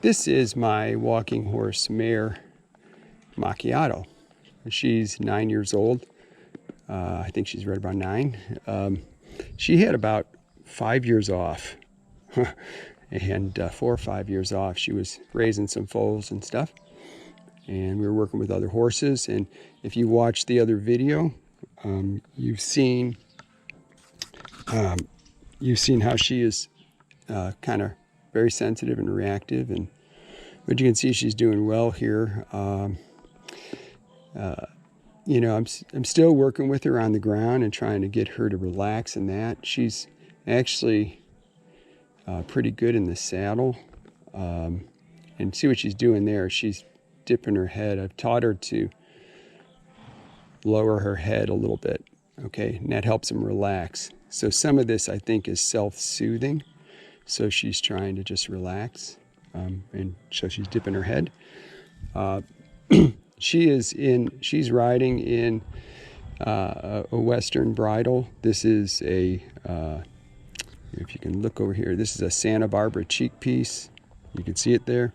This is my walking horse mare, Macchiato. She's 9 years old. I think she's right about 9. She had about 5 years off. And 4 or 5 years off. She was raising some foals and stuff. And we were working with other horses. And if you watch the other video, you've seen how she is kind of very sensitive and reactive, but you can see she's doing well here. You know, I'm still working with her on the ground and trying to get her to relax in that. She's actually pretty good in the saddle. And see what she's doing there. She's dipping her head. I've taught her to lower her head a little bit, okay? And that helps him relax. So some of this, I think, is self-soothing. So she's trying to just relax, and so she's dipping her head. She's riding in a Western Bridle. This is a, if you can look over here, this is a Santa Barbara cheek piece. You can see it there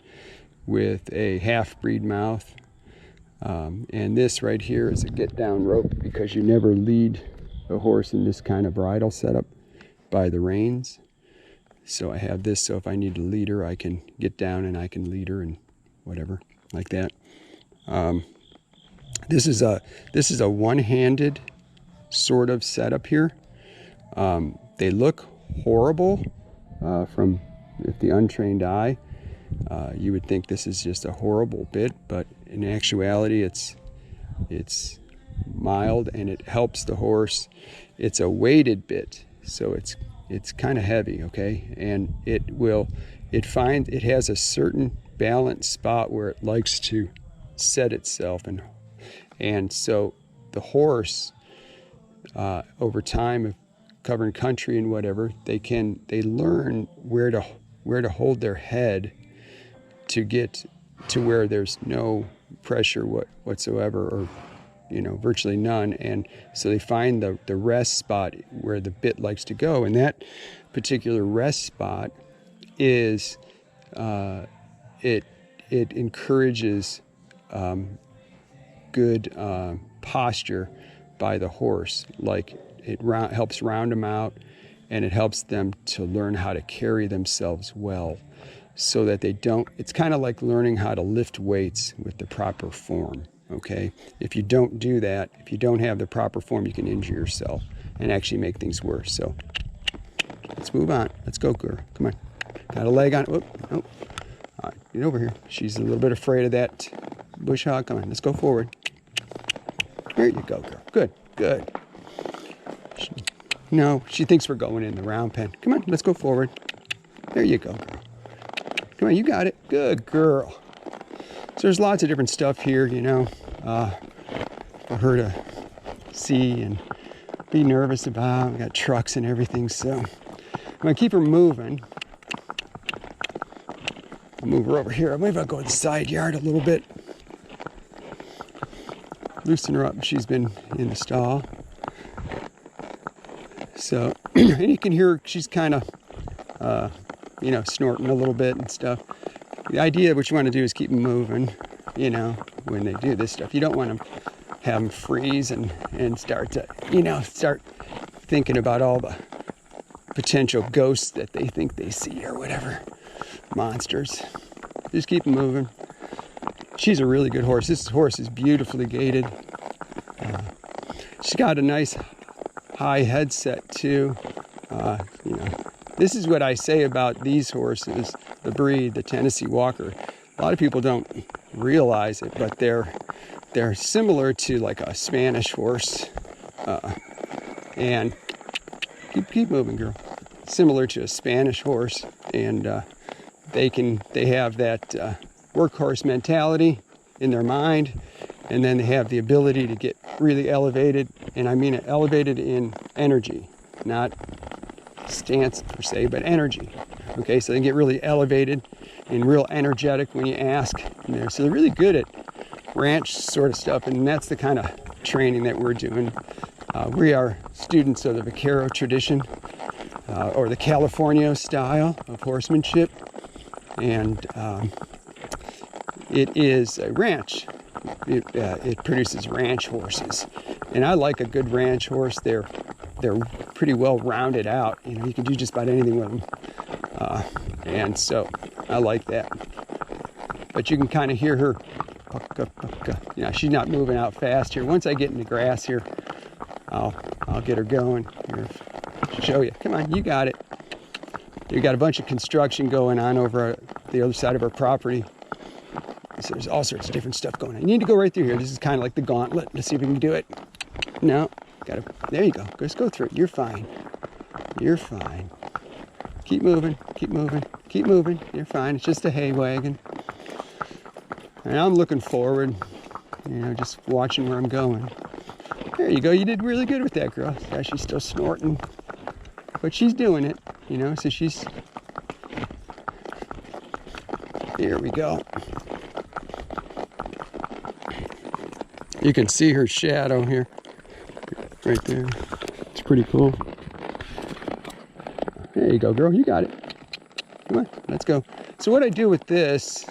with a half-breed mouth. And this right here is a get-down rope, because you never lead a horse in this kind of bridle setup by the reins. So I have this, so if I need to lead her, I can get down and I can lead her and whatever, like that. This is a one-handed sort of setup here. They look horrible from the untrained eye. You would think this is just a horrible bit, but in actuality, it's mild and it helps the horse. It's a weighted bit, so it's kind of heavy, okay? And it has a certain balance spot where it likes to set itself, and so the horse over time of covering country and whatever, they learn where to hold their head to get to where there's no pressure whatsoever, or virtually none. And so they find the rest spot where the bit likes to go, and that particular rest spot is it encourages good posture by the horse. Like it helps round them out, and it helps them to learn how to carry themselves well, so that they don't, it's kind of like learning how to lift weights with the proper form, okay? If you don't do that, if you don't have the proper form, you can injure yourself and actually make things worse. So let's move on. Let's go, girl. Come on. Got a leg on. Whoop. Nope. All right, get over here. She's a little bit afraid of that bush hog. Come on, let's go forward. There you go, girl. Good, good. She thinks we're going in the round pen. Come on, let's go forward. There you go, girl. Come on, you got it. Good girl. So there's lots of different stuff here, for her to see and be nervous about. We got trucks and everything, so I'm gonna keep her moving. I'll move her over here. Maybe I'll go to the side yard a little bit. Loosen her up. She's been in the stall. So, and you can hear she's kind of, snorting a little bit and stuff. The idea of what you want to do is keep them moving, when they do this stuff. You don't want to have them freeze and start thinking about all the potential ghosts that they think they see or whatever, monsters. Just keep them moving. She's a really good horse. This horse is beautifully gaited. She's got a nice high headset too. This is what I say about these horses, the breed, the Tennessee Walker. A lot of people don't realize it, but they're similar to like a Spanish horse, and keep moving, girl. Similar to a Spanish horse, and they have that workhorse mentality in their mind, and then they have the ability to get really elevated, and I mean elevated in energy, not stance per se, but energy. Okay, so they get really elevated and real energetic when you ask them. So they're really good at ranch sort of stuff, and that's the kind of training that we're doing. We are students of the vaquero tradition, or the California style of horsemanship. and it is a ranch. It produces ranch horses, and I like a good ranch horse. They're pretty well rounded out. You know, you can do just about anything with them, and so I like that. But you can kind of hear her. You know, she's not moving out fast here. Once I get in the grass here, I'll get her going. Here, show you. Come on, you got it. You got a bunch of construction going on over the other side of our property. So there's all sorts of different stuff going on. You need to go right through here. This is kind of like the gauntlet. Let's see if we can do it. No, got to. There you go. Just go through it. You're fine. You're fine. Keep moving. Keep moving. Keep moving. You're fine. It's just a hay wagon. And I'm looking forward, you know, just watching where I'm going. There you go. You did really good with that, girl. Yeah, she's still snorting, but she's doing it, you know, so she's... Here we go. You can see her shadow here, right there. It's pretty cool. There you go, girl. You got it. Come on, let's go. So what I do with this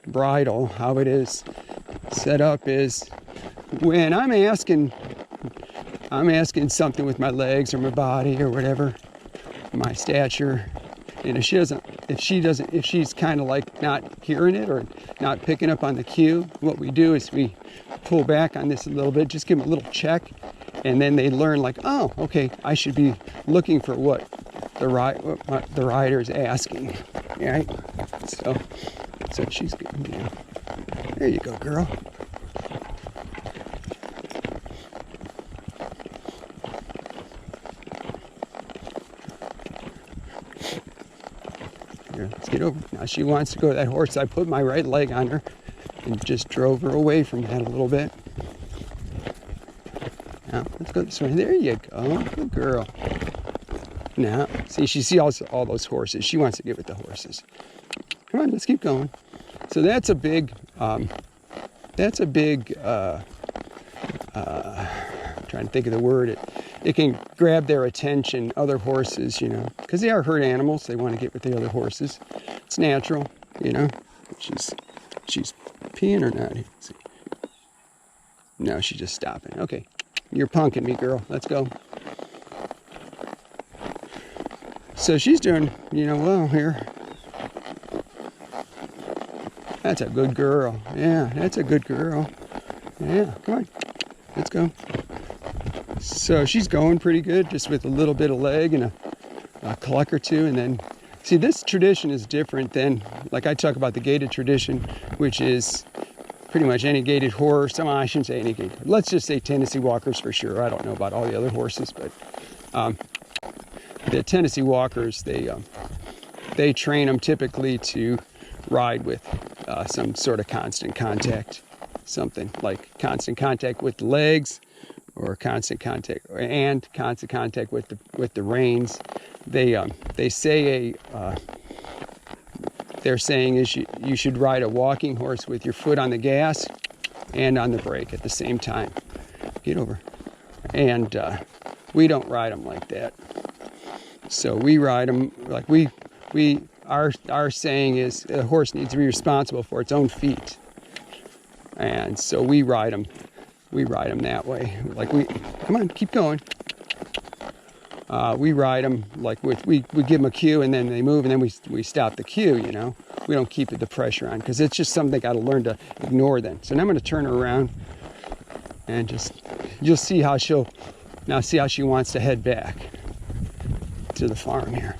bridle, how it is set up, is when I'm asking something with my legs or my body or whatever, my stature, and if she's kind of like not hearing it or not picking up on the cue, what we do is we pull back on this a little bit, just give them a little check, and then they learn like, oh, okay, I should be looking for what the rider is asking, right? So she's good. You know. There you go, girl. Here, let's get over. Now she wants to go to that horse. I put my right leg on her and just drove her away from that a little bit. Now let's go this way. There you go. Good girl. Now, see, she sees all those horses. She wants to get with the horses. Come on, let's keep going. So that's a big, trying to think of the word. It can grab their attention, other horses, you know, because they are herd animals. They want to get with the other horses. It's natural, you know. She's peeing or not? No, she's just stopping. Okay, you're punking me, girl. Let's go. So she's doing, you know, well here. That's a good girl. Yeah, that's a good girl. Yeah, come on. Let's go. So she's going pretty good, just with a little bit of leg and a cluck or two. And then, see, this tradition is different than, like I talk about the gaited tradition, which is pretty much any gaited horse. I shouldn't say any gaited. Let's just say Tennessee Walkers for sure. I don't know about all the other horses, but the Tennessee Walkers, they train them typically to ride with some sort of constant contact, something like constant contact with the legs, or constant contact with the reins. They say they're saying is you should ride a walking horse with your foot on the gas and on the brake at the same time. Get over. And we don't ride them like that. So we ride them like our saying is a horse needs to be responsible for its own feet. And so we ride them that way. Like come on, keep going. We ride them like we give them a cue and then they move and then we stop the cue, you know. We don't keep the pressure on because it's just something they got to learn to ignore then. So now I'm going to turn her around and you'll see how she wants to head back to the farm here,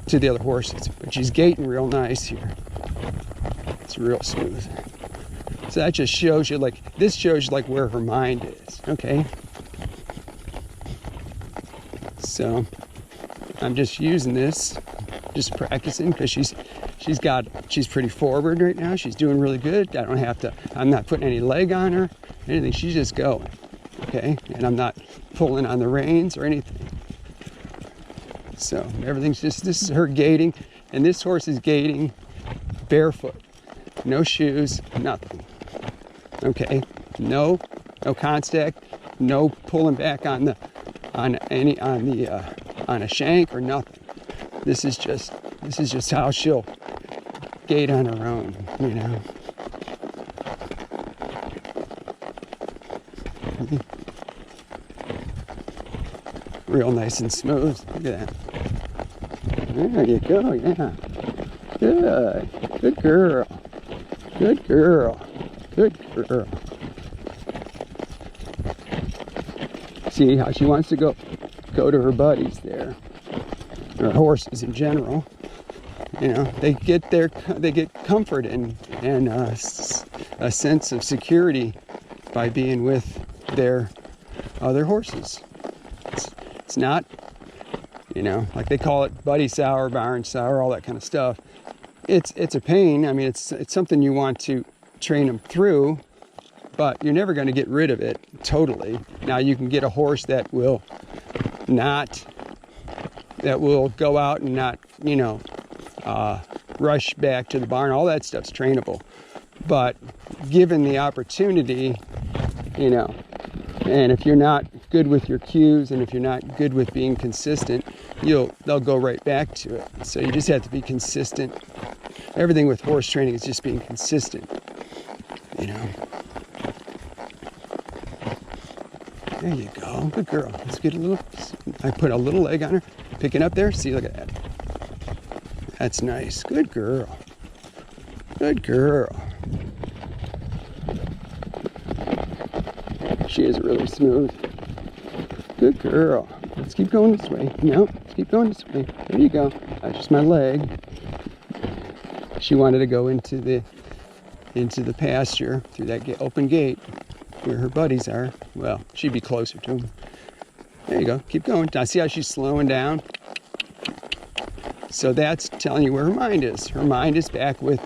to the other horses. But she's gaiting real nice here. It's real smooth. So that just shows you this shows you where her mind is, okay? So I'm just using this, just practicing because she's pretty forward right now. She's doing really good. I'm not putting any leg on her, anything. She's just going, okay? And I'm not pulling on the reins or anything. So everything's this is her gaiting, and this horse is gaiting barefoot, no shoes, nothing. Okay, no contact, no pulling back on a shank or nothing. This is just how she'll gait on her own, you know. Real nice and smooth. Look at that. There you go, yeah. Good. Good girl. Good girl. Good girl. See how she wants to go to her buddies there. Or horses in general. You know, they get comfort and a sense of security by being with their other horses. It's not, you know, like they call it buddy sour, barn sour, all that kind of stuff. It's a pain. I mean, it's something you want to train them through, but you're never going to get rid of it totally. Now you can get a horse that will go out and not, you know, rush back to the barn. All that stuff's trainable. But given the opportunity, you know, and if you're not good with your cues and if you're not good with being consistent, they'll go right back to it. So you just have to be consistent. Everything with horse training is just being consistent, you know. There you go. Good girl. Let's get I put a little leg on her. Picking up there. See, look at that. That's nice. Good girl. Good girl. She is really smooth. Good girl. Let's keep going this way. No, let's keep going this way. There you go. That's just my leg. She wanted to go into the pasture through that open gate where her buddies are. Well, she'd be closer to them. There you go. Keep going. Now see how she's slowing down? So that's telling you where her mind is. Her mind is back with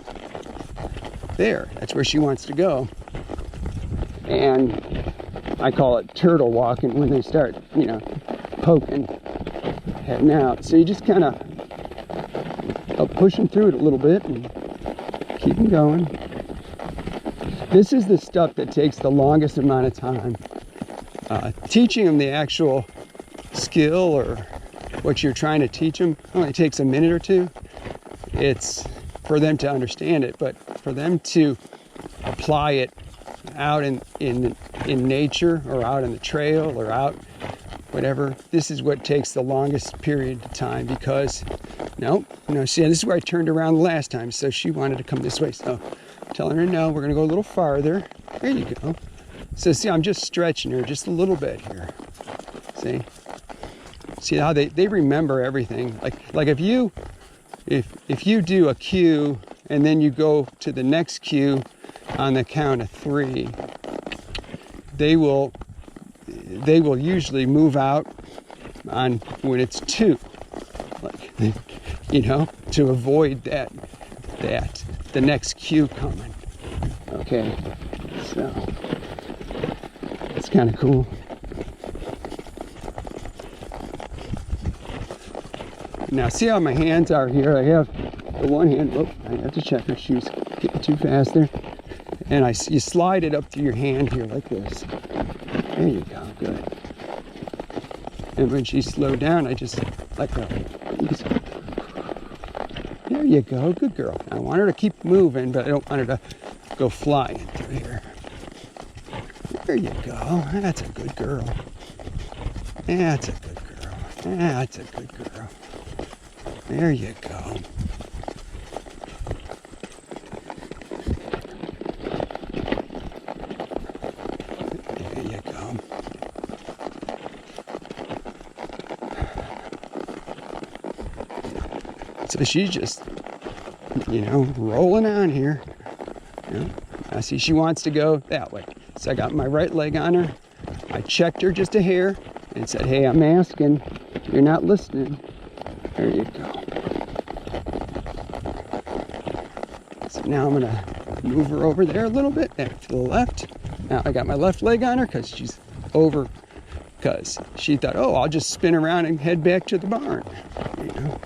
there. That's where she wants to go. And I call it turtle walking when they start, you know, poking, heading out. So you just kind of push them through it a little bit and keep them going. This is the stuff that takes the longest amount of time. Teaching them the actual skill or what you're trying to teach them only takes a minute or two. It's for them to understand it, but for them to apply it out in nature or out in the trail or out whatever, this is what takes the longest period of time because see, this is where I turned around the last time, so she wanted to come this way, so I'm telling her no, we're going to go a little farther. There you go. So see, I'm just stretching her just a little bit here. See how they remember everything. Like if you do a cue and then you go to the next cue on the count of 3, they will usually move out on when it's 2, like, you know, to avoid that the next cue coming. Okay, so it's kind of cool. Now see how my hands are here. I have the one hand. Oh, I have to check her. She was getting too fast there. And you slide it up through your hand here like this. There you go. Good. And when she's slowed down, I just let go. There you go. Good girl. I want her to keep moving, but I don't want her to go flying through here. There you go. That's a good girl. That's a good girl. That's a good girl. There you go. There you go. So she's just, you know, rolling on here. You know, I see she wants to go that way. So I got my right leg on her. I checked her just a hair and said, hey, I'm asking. You're not listening. There you go. So now I'm gonna move her over there a little bit, back to the left. Now I got my left leg on her because she's over, because she thought, oh, I'll just spin around and head back to the barn, you know.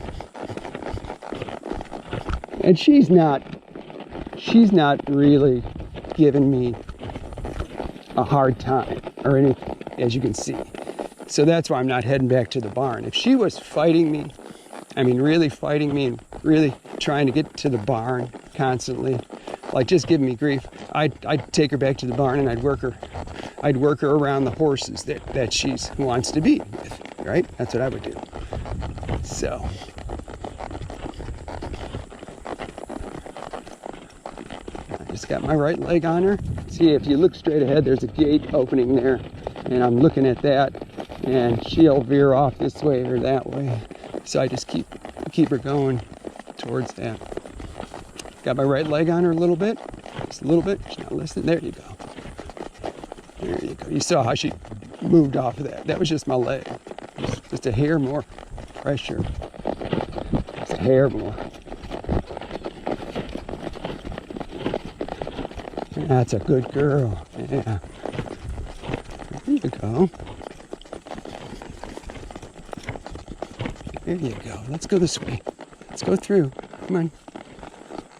And she's not really giving me a hard time or anything, as you can see. So that's why I'm not heading back to the barn. If she was fighting me I mean, really fighting me and really trying to get to the barn constantly, like just giving me grief. I'd take her back to the barn and I'd work her around the horses that she wants to be with, right? That's what I would do. So. I just got my right leg on her. See, if you look straight ahead, there's a gate opening there, and I'm looking at that, and she'll veer off this way or that way. So I just keep her going towards that. Got my right leg on her a little bit. Just a little bit. She's not listening. There you go. There you go. You saw how she moved off of that. That was just my leg. Just a hair more pressure. Just a hair more. That's a good girl. Yeah. There you go. There you go. Let's go this way. Let's go through. Come on.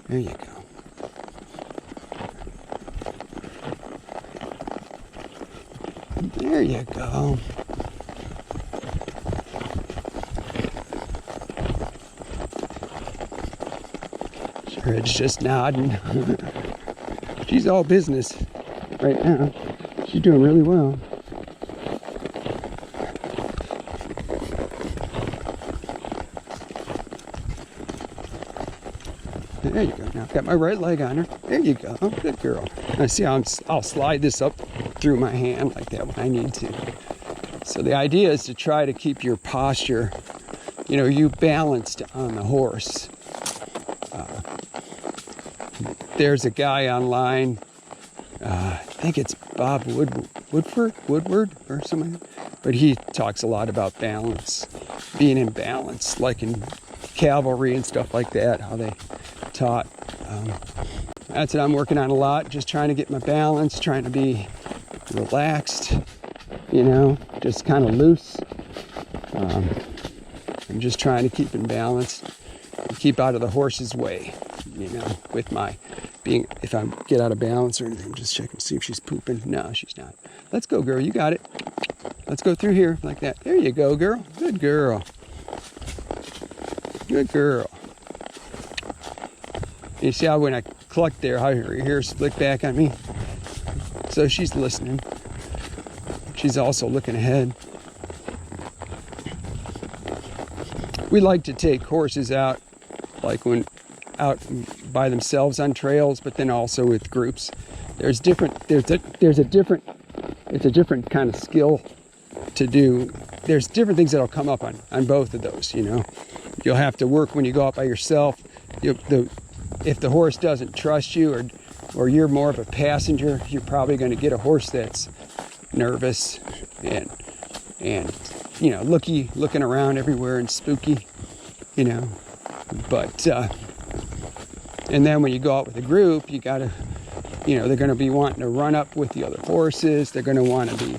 There you go. There you go. Sure, it's just nodding. She's all business right now. She's doing really well. There you go. Now I've got my right leg on her. There you go. Good girl. Now see how I'll slide this up through my hand like that when I need to. So the idea is to try to keep your posture, you balanced on the horse. There's a guy online, I think it's Bob Woodward or something, but he talks a lot about balance, being in balance, like in cavalry and stuff like that, how they taught. That's what I'm working on a lot, just trying to get my balance, trying to be relaxed, just kind of loose. I'm just trying to keep in balance and keep out of the horse's way, with my being, if I get out of balance or anything, just check and see if she's pooping. No, she's not. Let's go, girl. You got it. Let's go through here like that. There you go, girl. Good girl. Good girl. You see how when I cluck there, how her ears flick back on me? So she's listening. She's also looking ahead. We like to take horses out, like when out by themselves on trails, but then also with groups. It's a different kind of skill to do. There's different things that'll come up on both of those, You'll have to work when you go out by yourself. If the horse doesn't trust you or you're more of a passenger, you're probably going to get a horse that's nervous and looking around everywhere and spooky, But and then when you go out with a group, you gotta, they're going to be wanting to run up with the other horses. They're going to want to be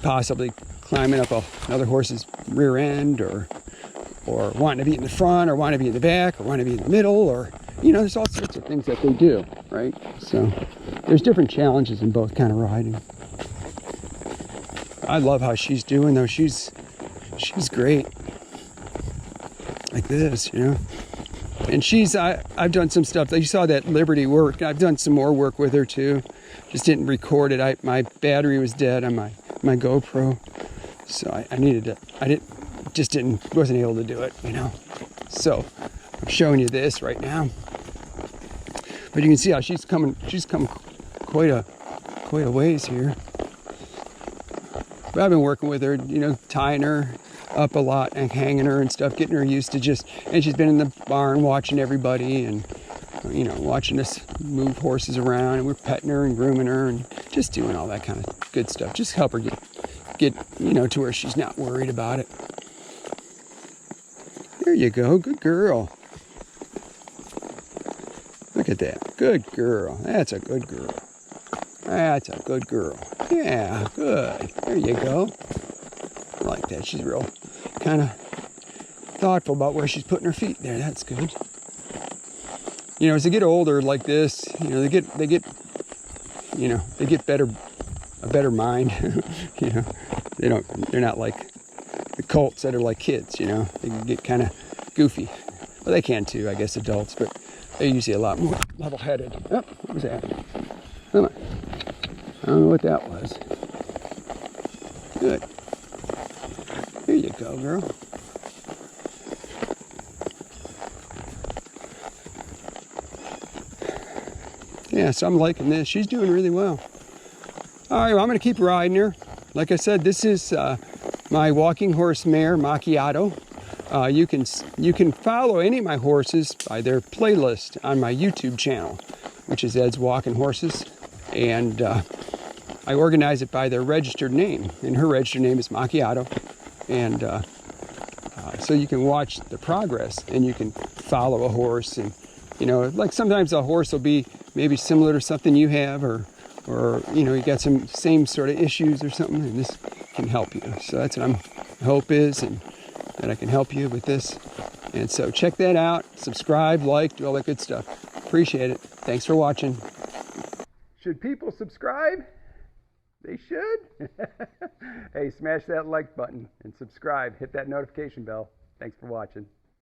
possibly climbing up another horse's rear end, or wanting to be in the front, or want to be in the back, or want to be in the middle, or there's all sorts of things that they do, right? So there's different challenges in both kind of riding. I love how she's doing though. She's great. Like this, And I've done some stuff. You saw that Liberty work. I've done some more work with her too. Just didn't record it. My battery was dead on my GoPro, so wasn't able to do it, So I'm showing you this right now. But you can see how she's come quite a ways here. But I've been working with her, tying her up a lot and hanging her and stuff, getting her used to and she's been in the barn watching everybody and, watching us move horses around, and we're petting her and grooming her and just doing all that kind of good stuff. Just help her get to where she's not worried about it. There you go. Good girl. Look at that. Good girl. That's a good girl. That's a good girl. Yeah, good. There you go. I like that. She's real kind of thoughtful about where she's putting her feet there. That's good. As they get older like this, they get a better mind. They're not like the colts that are like kids, They can get kind of goofy. Well, they can too, I guess, adults, but they're usually a lot more level-headed. Oh, what was that? Come on. I don't know what that was. Good. Here you go, girl. Yeah, so I'm liking this. She's doing really well. All right, well, I'm going to keep riding her. Like I said, this is my walking horse mare, Macchiato. You can follow any of my horses by their playlist on my YouTube channel, which is Ed's Walking Horses. And I organize it by their registered name. And her registered name is Macchiato. And so you can watch the progress and you can follow a horse. And, you know, like sometimes a horse will be maybe similar to something you have, or you know, you got some same sort of issues or something, and this can help you. So that's what my hope is, and that I can help you with this. And so check that out, subscribe, like, do all that good stuff. Appreciate it. Thanks for watching. Should people subscribe? They should. Hey, smash that like button and subscribe. Hit that notification bell. Thanks for watching.